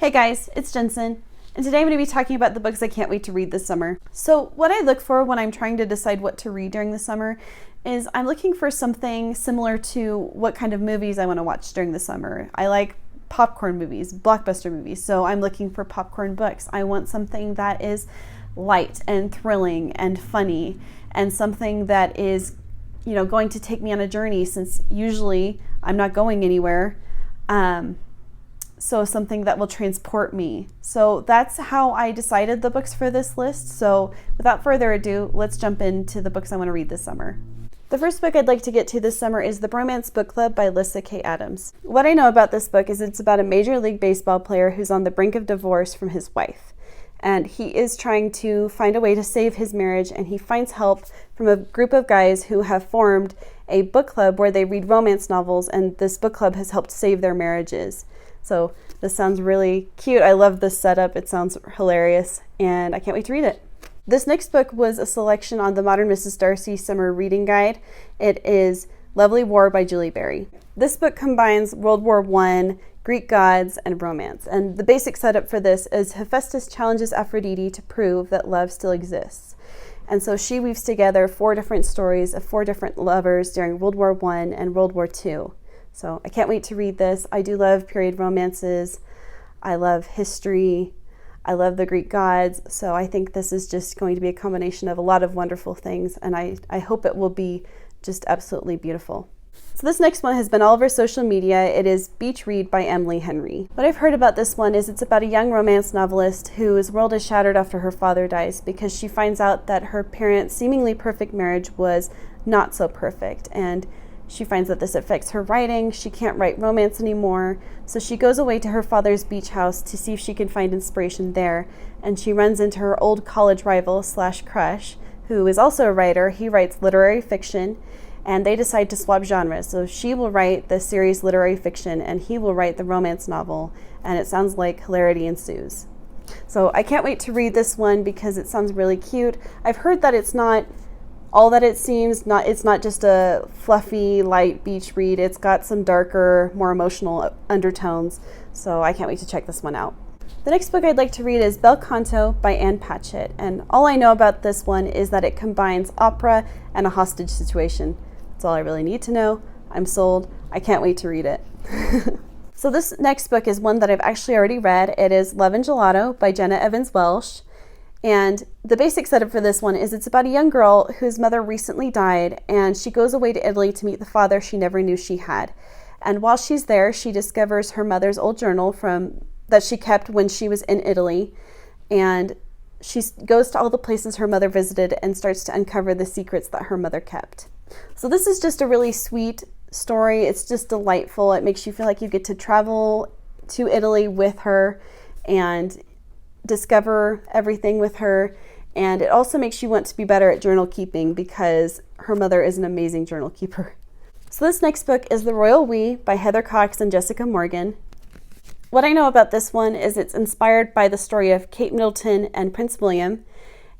Hey guys, it's Jensen, and today I'm going to be talking about the books I can't wait to read this summer. So what I look for when I'm trying to decide what to read during the summer is I'm looking for something similar to what kind of movies I want to watch during the summer. I like popcorn movies, blockbuster movies, so I'm looking for popcorn books. I want something that is light and thrilling and funny, and something that is, going to take me on a journey, since usually I'm not going anywhere. So something that will transport me. So that's how I decided the books for this list. So without further ado, let's jump into the books I want to read this summer. The first book I'd like to get to this summer is The Bromance Book Club by Lyssa Kay Adams. What I know about this book is it's about a Major League Baseball player who's on the brink of divorce from his wife. And he is trying to find a way to save his marriage, and he finds help from a group of guys who have formed a book club where they read romance novels, and this book club has helped save their marriages. So this sounds really cute. I love this setup. It sounds hilarious, and I can't wait to read it. This next book was a selection on the Modern Mrs. Darcy Summer Reading Guide. It is Lovely War by Julie Berry. This book combines World War I, Greek gods, and romance. And the basic setup for this is Hephaestus challenges Aphrodite to prove that love still exists. And so she weaves together 4 different stories of 4 different lovers during World War I and World War II. So I can't wait to read this. I do love period romances. I love history. I love the Greek gods. So I think this is just going to be a combination of a lot of wonderful things. And I hope it will be just absolutely beautiful. So this next one has been all over social media. It is Beach Read by Emily Henry. What I've heard about this one is it's about a young romance novelist whose world is shattered after her father dies because she finds out that her parents' seemingly perfect marriage was not so perfect. And she finds that this affects her writing. She can't write romance anymore. So she goes away to her father's beach house to see if she can find inspiration there. And she runs into her old college rival / crush, who is also a writer. He writes literary fiction, and they decide to swap genres. So she will write the series literary fiction, and he will write the romance novel. And it sounds like hilarity ensues. So I can't wait to read this one because it sounds really cute. I've heard that it's not all that it seems. It's not just a fluffy, light beach read. It's got some darker, more emotional undertones. So I can't wait to check this one out. The next book I'd like to read is Bel Canto by Ann Patchett. And all I know about this one is that it combines opera and a hostage situation. That's all I really need to know. I'm sold. I can't wait to read it. So this next book is one that I've actually already read. It is Love and Gelato by Jenna Evans Welsh. And the basic setup for this one is it's about a young girl whose mother recently died, and she goes away to Italy to meet the father she never knew she had. And while she's there, she discovers her mother's old journal that she kept when she was in Italy, and she goes to all the places her mother visited and starts to uncover the secrets that her mother kept. So this is just a really sweet story. It's just delightful. It makes you feel like you get to travel to Italy with her and discover everything with her, and it also makes you want to be better at journal keeping because her mother is an amazing journal keeper. So this next book is The Royal We by Heather Cox and Jessica Morgan. What I know about this one is it's inspired by the story of Kate Middleton and Prince William,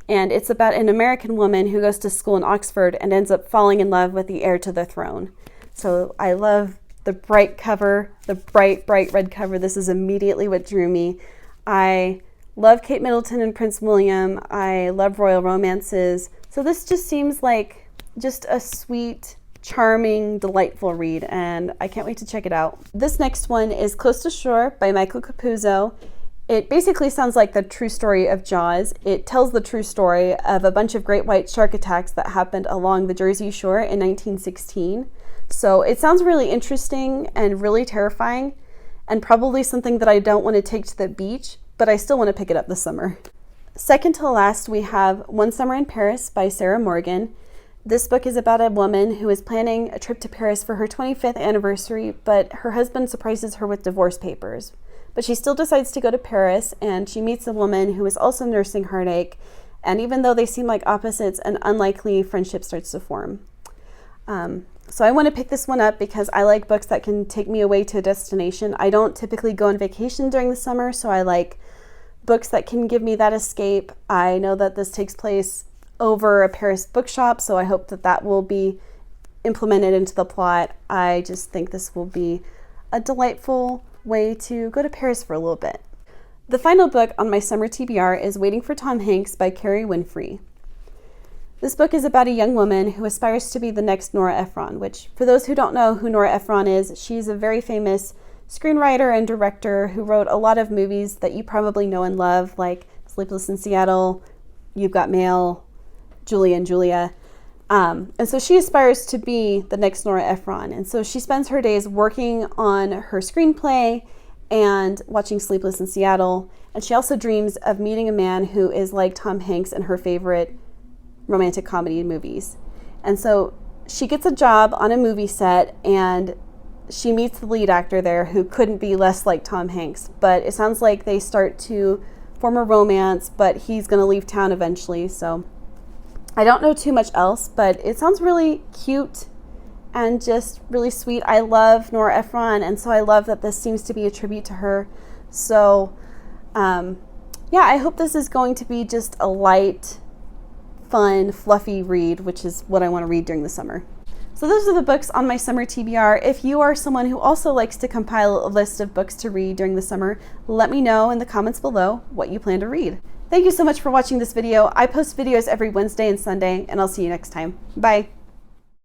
and it's about an American woman who goes to school in Oxford and ends up falling in love with the heir to the throne. So I love the bright cover, the bright red cover. This is immediately what drew me. I love Kate Middleton and Prince William. I love royal romances. So this just seems like just a sweet, charming, delightful read, and I can't wait to check it out. This next one is Close to Shore by Michael Capuzzo. It basically sounds like the true story of Jaws. It tells the true story of a bunch of great white shark attacks that happened along the Jersey Shore in 1916. So it sounds really interesting and really terrifying, and probably something that I don't want to take to the beach, but I still want to pick it up this summer. Second to last, we have One Summer in Paris by Sarah Morgan. This book is about a woman who is planning a trip to Paris for her 25th anniversary, but her husband surprises her with divorce papers. But she still decides to go to Paris, and she meets a woman who is also nursing heartache, and even though they seem like opposites, an unlikely friendship starts to form. So I want to pick this one up because I like books that can take me away to a destination. I don't typically go on vacation during the summer, so I like books that can give me that escape. I know that this takes place over a Paris bookshop, so I hope that that will be implemented into the plot. I just think this will be a delightful way to go to Paris for a little bit. The final book on my summer TBR is Waiting for Tom Hanks by Carrie Winfrey. This book is about a young woman who aspires to be the next Nora Ephron, which, for those who don't know who Nora Ephron is, she's a very famous screenwriter and director who wrote a lot of movies that you probably know and love, like Sleepless in Seattle, You've Got Mail, Julie and Julia. And so she aspires to be the next Nora Ephron. And so she spends her days working on her screenplay and watching Sleepless in Seattle. And she also dreams of meeting a man who is like Tom Hanks in her favorite romantic comedy movies. And so she gets a job on a movie set and she meets the lead actor there who couldn't be less like Tom Hanks. But it sounds like they start to form a romance, but he's going to leave town eventually. So I don't know too much else, but it sounds really cute and just really sweet. I love Nora Ephron, and so I love that this seems to be a tribute to her. So yeah, I hope this is going to be just a light, fun, fluffy read, which is what I want to read during the summer. So those are the books on my summer TBR. If you are someone who also likes to compile a list of books to read during the summer, let me know in the comments below what you plan to read. Thank you so much for watching this video. I post videos every Wednesday and Sunday, and I'll see you next time. Bye.